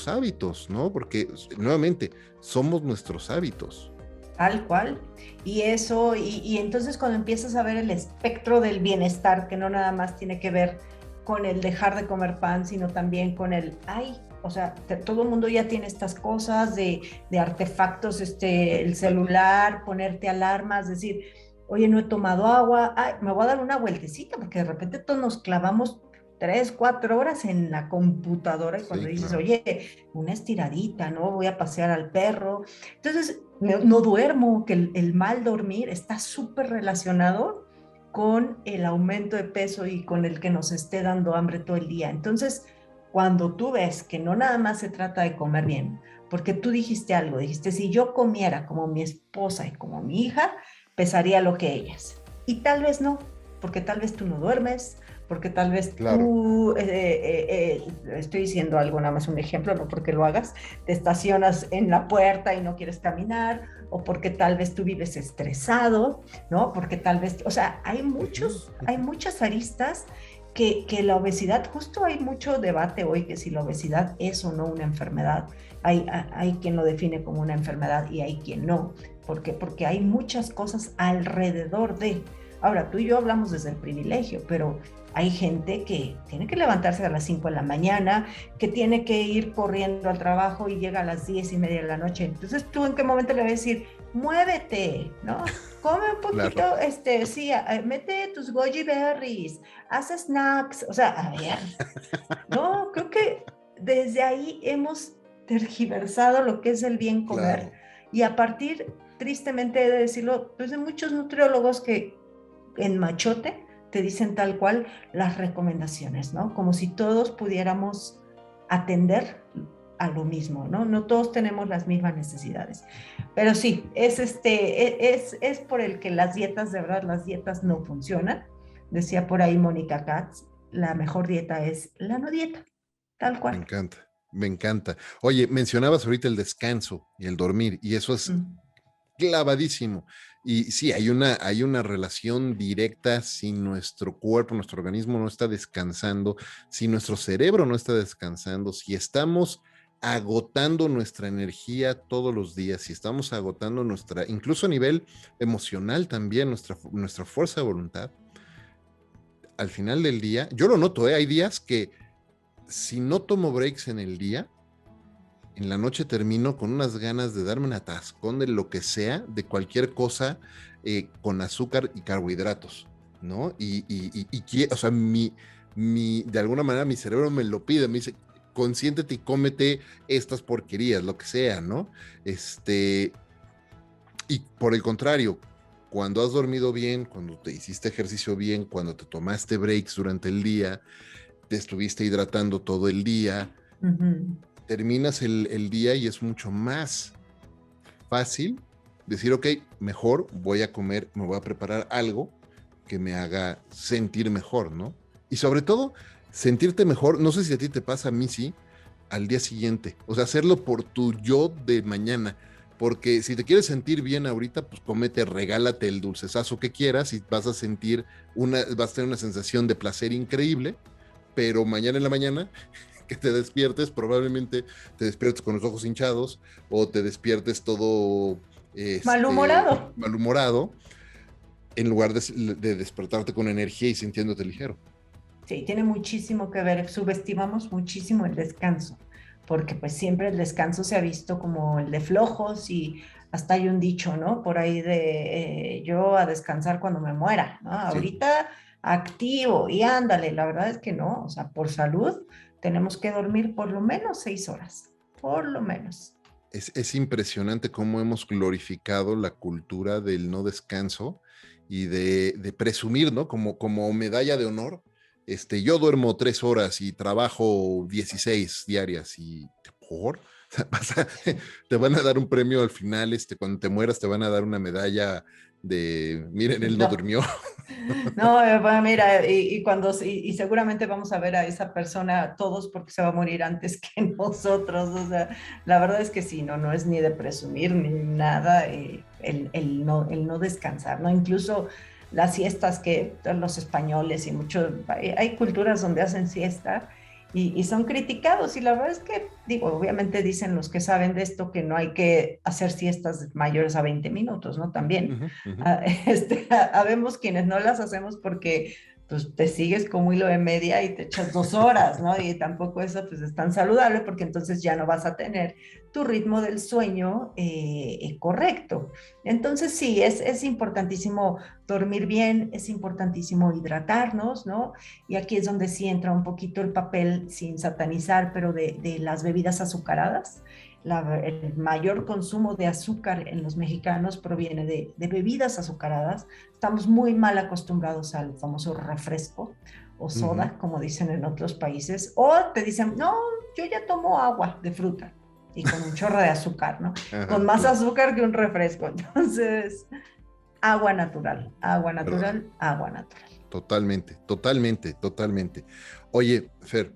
[SPEAKER 1] hábitos, ¿no? Porque nuevamente somos nuestros hábitos.
[SPEAKER 2] Tal cual. Y eso, y entonces cuando empiezas a ver el espectro del bienestar, que no nada más tiene que ver con el dejar de comer pan, sino también con el, ay, o sea, todo el mundo ya tiene estas cosas de artefactos, el celular, ponerte alarmas, decir, oye, no he tomado agua, ay, me voy a dar una vueltecita, porque de repente todos nos clavamos 3, 4 horas en la computadora y cuando
[SPEAKER 1] Sí,
[SPEAKER 2] dices,
[SPEAKER 1] claro.
[SPEAKER 2] oye, una estiradita, ¿no? Voy a pasear al perro. Entonces, no duermo, que el mal dormir está súper relacionado con el aumento de peso y con el que nos esté dando hambre todo el día. Entonces, cuando tú ves que no nada más se trata de comer bien, porque tú dijiste algo, dijiste, si yo comiera como mi esposa y como mi hija, pesaría lo que ellas. Y tal vez no, porque tal vez tú no duermes, porque tal vez
[SPEAKER 1] Claro.
[SPEAKER 2] tú, estoy diciendo algo, nada más un ejemplo, no porque lo hagas, te estacionas en la puerta y no quieres caminar, o porque tal vez tú vives estresado, ¿no? Porque tal vez, o sea,
[SPEAKER 1] Ujú,
[SPEAKER 2] hay
[SPEAKER 1] ujú.
[SPEAKER 2] muchas aristas que la obesidad, justo hay mucho debate hoy que si la obesidad es o no una enfermedad. Hay quien lo define como una enfermedad y hay quien no. ¿Por qué? Porque hay muchas cosas alrededor de. Ahora, tú y yo hablamos desde el privilegio, pero hay gente que tiene que levantarse a las 5 de la mañana, que tiene que ir corriendo al trabajo y llega a las 10:30 de la noche. Entonces, ¿tú en qué momento le vas a decir, muévete, ¿no? Come un
[SPEAKER 1] Claro.
[SPEAKER 2] poquito, sí, mete tus goji berries, haz snacks, o sea, a ver, no, creo que desde ahí hemos tergiversado lo que es el bien comer
[SPEAKER 1] Claro.
[SPEAKER 2] Y a partir, tristemente he de decirlo, pues de muchos nutriólogos que en machote te dicen tal cual las recomendaciones, ¿no? Como si todos pudiéramos atender a lo mismo, ¿no? No todos tenemos las mismas necesidades. Pero sí, es por el que las dietas, de verdad, las dietas no funcionan. Decía por ahí Mónica Katz, la mejor dieta es la no dieta, tal
[SPEAKER 1] Me
[SPEAKER 2] cual.
[SPEAKER 1] encanta, me encanta. Oye, mencionabas ahorita el descanso y el dormir, y eso es clavadísimo. Y sí, hay una relación directa si nuestro cuerpo, nuestro organismo no está descansando, si nuestro cerebro no está descansando, si estamos agotando nuestra energía todos los días, si estamos agotando nuestra, incluso a nivel emocional también, nuestra fuerza de voluntad, al final del día, yo lo noto, hay días que si no tomo breaks en el día, en la noche termino con unas ganas de darme un atascón de lo que sea, de cualquier cosa con azúcar y carbohidratos, ¿no? O sea, de alguna manera mi cerebro me lo pide, me dice, consiéntete y cómete estas porquerías, lo que sea, ¿no? Y por el contrario, cuando has dormido bien, cuando te hiciste ejercicio bien, cuando te tomaste breaks durante el día, te estuviste hidratando todo el día, terminas el día y es mucho más fácil decir, ok, mejor voy a comer, me voy a preparar algo que me haga sentir mejor, ¿no? Y sobre todo, sentirte mejor, no sé si a ti te pasa, a mí sí, al día siguiente. O sea, hacerlo por tu yo de mañana. Porque si te quieres sentir bien ahorita, pues cómete, regálate el dulcesazo que quieras y vas a sentir vas a tener una sensación de placer increíble, pero mañana en la mañana que te despiertes, probablemente te despiertes con los ojos hinchados o te despiertes todo
[SPEAKER 2] Malhumorado.
[SPEAKER 1] malhumorado en lugar de despertarte con energía y sintiéndote ligero.
[SPEAKER 2] Sí, tiene muchísimo que ver, subestimamos muchísimo el descanso, porque pues siempre el descanso se ha visto como el de flojos y hasta hay un dicho, ¿no? Por ahí de yo a descansar cuando me muera, ¿no?
[SPEAKER 1] Sí.
[SPEAKER 2] Ahorita activo y ándale, la verdad es que no, o sea, por salud tenemos que dormir por lo menos 6 horas, por lo menos.
[SPEAKER 1] Es impresionante cómo hemos glorificado la cultura del no descanso y de presumir, ¿no? Como medalla de honor. Yo duermo 3 horas y trabajo 16 diarias y ¿por? Te van a dar un premio al final, cuando te mueras te van a dar una medalla de, miren, él no
[SPEAKER 2] No,
[SPEAKER 1] durmió.
[SPEAKER 2] no, bueno, mira, y seguramente vamos a ver a esa persona todos porque se va a morir antes que nosotros. O sea, la verdad es que sí, no es ni de presumir ni nada el no descansar, ¿no? Incluso las siestas que los españoles y muchos, hay culturas donde hacen siesta y son criticados. Y la verdad es que, digo, obviamente dicen los que saben de esto que no hay que hacer siestas mayores a 20 minutos, ¿no? También.
[SPEAKER 1] Ujú, ujú.
[SPEAKER 2] Habemos quienes no las hacemos porque pues te sigues como hilo de media y te echas 2 horas, ¿no? Y tampoco eso pues es tan saludable porque entonces ya no vas a tener tu ritmo del sueño correcto. Entonces sí, es importantísimo dormir bien, es importantísimo hidratarnos, ¿no? Y aquí es donde sí entra un poquito el papel, sin satanizar, pero de las bebidas azucaradas. El mayor consumo de azúcar en los mexicanos proviene de bebidas azucaradas. Estamos muy mal acostumbrados al famoso refresco o
[SPEAKER 1] Ujú.
[SPEAKER 2] soda, como dicen en otros países, o te dicen, no, yo ya tomo agua de fruta y con un chorro de azúcar, ¿no? Con
[SPEAKER 1] Ajá,
[SPEAKER 2] más
[SPEAKER 1] claro.
[SPEAKER 2] azúcar que un refresco. Entonces, agua natural, agua
[SPEAKER 1] ¿Verdad?
[SPEAKER 2] natural, agua natural.
[SPEAKER 1] Totalmente, totalmente, totalmente. Oye, Fer,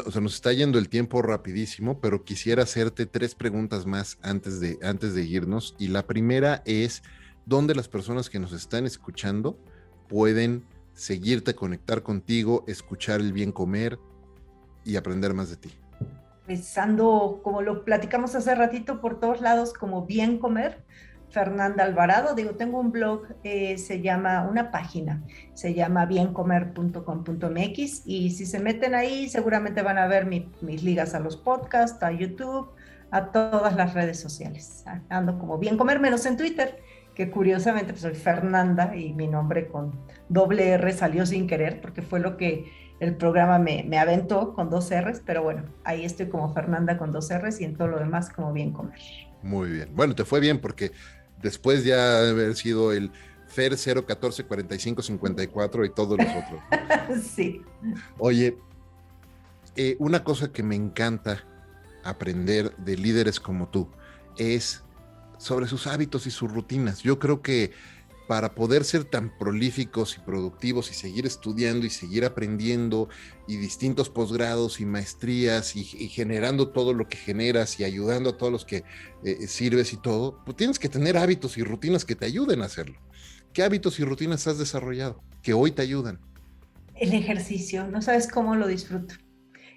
[SPEAKER 1] o sea, nos está yendo el tiempo rapidísimo, pero quisiera hacerte 3 preguntas más antes de irnos. Y la primera es, ¿dónde las personas que nos están escuchando pueden seguirte, conectar contigo, escuchar el bien comer y aprender más de ti?
[SPEAKER 2] Pues ando, como lo platicamos hace ratito, por todos lados, como Bien Comer, Fernanda Alvarado. Digo, tengo un blog, se llama, una página, se llama biencomer.com.mx y si se meten ahí, seguramente van a ver mis ligas a los podcasts, a YouTube, a todas las redes sociales. Ando como Bien Comer, menos en Twitter, que curiosamente pues soy Fernanda y mi nombre con doble R salió sin querer, porque fue lo que el programa me aventó con 2 R's, pero bueno, ahí estoy como Fernanda con 2 R's y en todo lo demás como Bien Comer.
[SPEAKER 1] Muy bien. Bueno, te fue bien porque después ya de haber sido el Fer 014 45 54 y todos los otros, ¿no?
[SPEAKER 2] Sí.
[SPEAKER 1] Oye, una cosa que me encanta aprender de líderes como tú es sobre sus hábitos y sus rutinas. Yo creo que para poder ser tan prolíficos y productivos y seguir estudiando y seguir aprendiendo y distintos posgrados y maestrías y generando todo lo que generas y ayudando a todos los que sirves y todo, pues tienes que tener hábitos y rutinas que te ayuden a hacerlo. ¿Qué hábitos y rutinas has desarrollado que hoy te ayudan?
[SPEAKER 2] El ejercicio, no sabes cómo lo disfruto.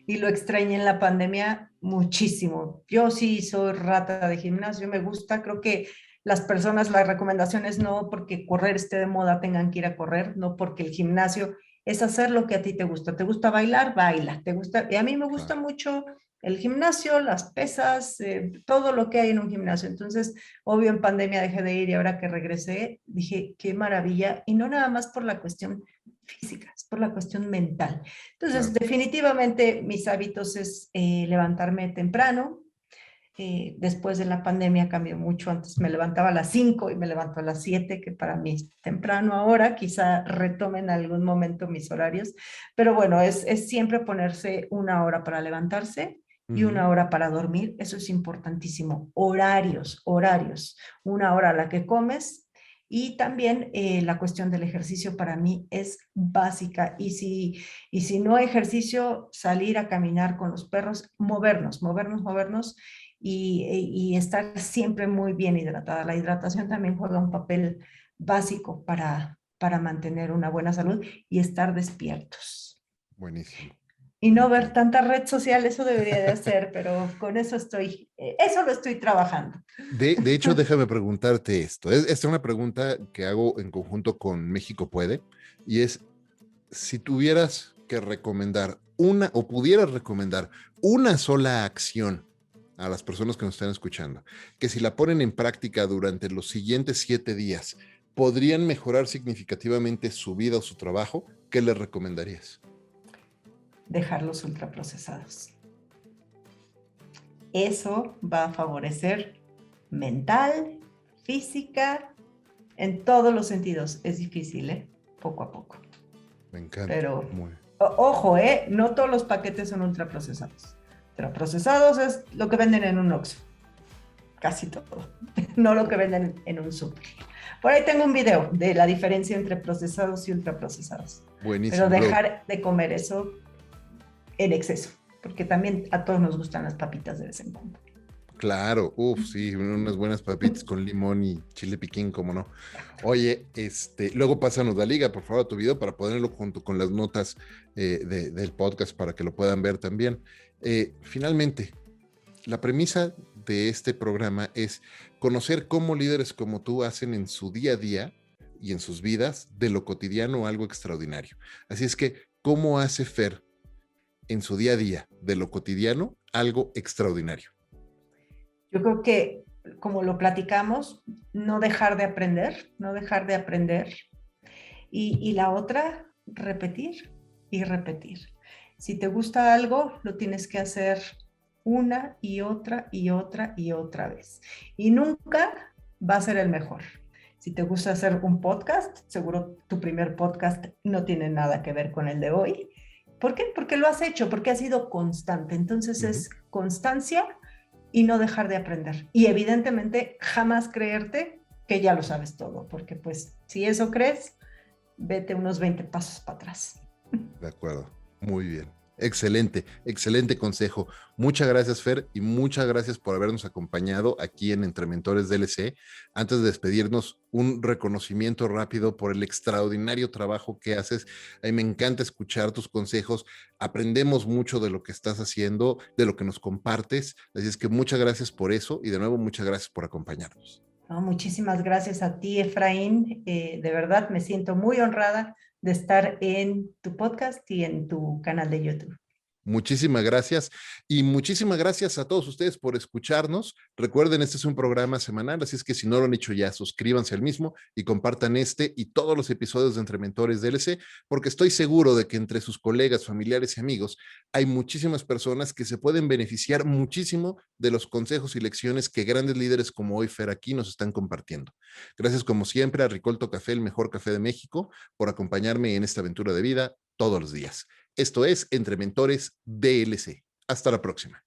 [SPEAKER 2] Y lo extrañé en la pandemia muchísimo. Yo sí soy rata de gimnasio, me gusta, creo que las personas, las recomendaciones no porque correr esté de moda tengan que ir a correr, no porque el gimnasio es hacer lo que a ti te gusta. ¿Te gusta bailar? Baila. ¿Te gusta? Y a mí me gusta
[SPEAKER 1] Claro.
[SPEAKER 2] mucho el gimnasio, las pesas, todo lo que hay en un gimnasio. Entonces, obvio, en pandemia dejé de ir y ahora que regresé, dije, qué maravilla. Y no nada más por la cuestión física, es por la cuestión mental. Entonces,
[SPEAKER 1] Claro.
[SPEAKER 2] definitivamente mis hábitos es levantarme temprano. Después de la pandemia cambió mucho. Antes me levantaba a las 5 y me levanto a las 7, que para mí es temprano ahora. Quizá retomen en algún momento mis horarios. Pero bueno, es siempre ponerse una hora para levantarse y una hora para dormir. Eso es importantísimo. Horarios, horarios. Una hora a la que comes. Y también la cuestión del ejercicio para mí es básica. Y si no hay ejercicio, salir a caminar con los perros, movernos, movernos, movernos y estar siempre muy bien hidratada. La hidratación también juega un papel básico para mantener una buena salud y estar despiertos.
[SPEAKER 1] Buenísimo.
[SPEAKER 2] Y no ver
[SPEAKER 1] Increíble.
[SPEAKER 2] tanta red social, eso debería de hacer, pero con eso lo estoy trabajando.
[SPEAKER 1] De hecho, déjame preguntarte esto. Esta es una pregunta que hago en conjunto con México Puede, y es, si tuvieras que recomendar una o pudieras recomendar una sola acción a las personas que nos están escuchando, que si la ponen en práctica durante los siguientes 7 días, podrían mejorar significativamente su vida o su trabajo, ¿qué les recomendarías?
[SPEAKER 2] Dejar los ultraprocesados. Eso va a favorecer mental, física, en todos los sentidos. Es difícil, ¿eh? Poco a poco.
[SPEAKER 1] Me encanta.
[SPEAKER 2] Pero,
[SPEAKER 1] Muy.
[SPEAKER 2] ojo, no todos los paquetes son ultraprocesados. Ultraprocesados es lo que venden en un Oxxo. Casi todo. No lo que venden en un súper. Por ahí tengo un video de la diferencia entre procesados y ultraprocesados. Pero
[SPEAKER 1] Buenísimo.
[SPEAKER 2] dejar de comer eso en exceso, porque también a todos nos gustan las papitas de vez en cuando.
[SPEAKER 1] Claro, sí, unas buenas papitas con limón y chile piquín, como no. Oye, luego pásanos la liga, por favor, a tu video para ponerlo junto con las notas del podcast para que lo puedan ver también. Finalmente, la premisa de este programa es conocer cómo líderes como tú hacen en su día a día y en sus vidas de lo cotidiano algo extraordinario. Así es que, ¿cómo hace Fer en su día a día de lo cotidiano algo extraordinario?
[SPEAKER 2] Yo creo que, como lo platicamos, no dejar de aprender, no dejar de aprender. Y la otra, repetir y repetir. Si te gusta algo, lo tienes que hacer una y otra y otra y otra vez. Y nunca va a ser el mejor. Si te gusta hacer un podcast, seguro tu primer podcast no tiene nada que ver con el de hoy. ¿Por qué? Porque lo has hecho, porque has sido constante. Entonces es constancia y no dejar de aprender. Y evidentemente jamás creerte que ya lo sabes todo, porque pues si eso crees, vete unos 20 pasos para atrás.
[SPEAKER 1] De acuerdo, muy bien. Excelente, excelente consejo. Muchas gracias, Fer, y muchas gracias por habernos acompañado aquí en Entre Mentores DLC. Antes de despedirnos, un reconocimiento rápido por el extraordinario trabajo que haces. A mí me encanta escuchar tus consejos. Aprendemos mucho de lo que estás haciendo, de lo que nos compartes. Así es que muchas gracias por eso y de nuevo muchas gracias por acompañarnos.
[SPEAKER 2] No, muchísimas gracias a ti, Efraín. De verdad me siento muy honrada de estar en tu podcast y en tu canal de YouTube.
[SPEAKER 1] Muchísimas gracias y muchísimas gracias a todos ustedes por escucharnos. Recuerden, este es un programa semanal, así es que si no lo han hecho ya, suscríbanse al mismo y compartan este y todos los episodios de Entre Mentores DLC, porque estoy seguro de que entre sus colegas, familiares y amigos hay muchísimas personas que se pueden beneficiar muchísimo de los consejos y lecciones que grandes líderes como hoy Fer aquí nos están compartiendo. Gracias como siempre a Ricolto Café, el mejor café de México, por acompañarme en esta aventura de vida todos los días. Esto es Entre Mentores DLC. Hasta la próxima.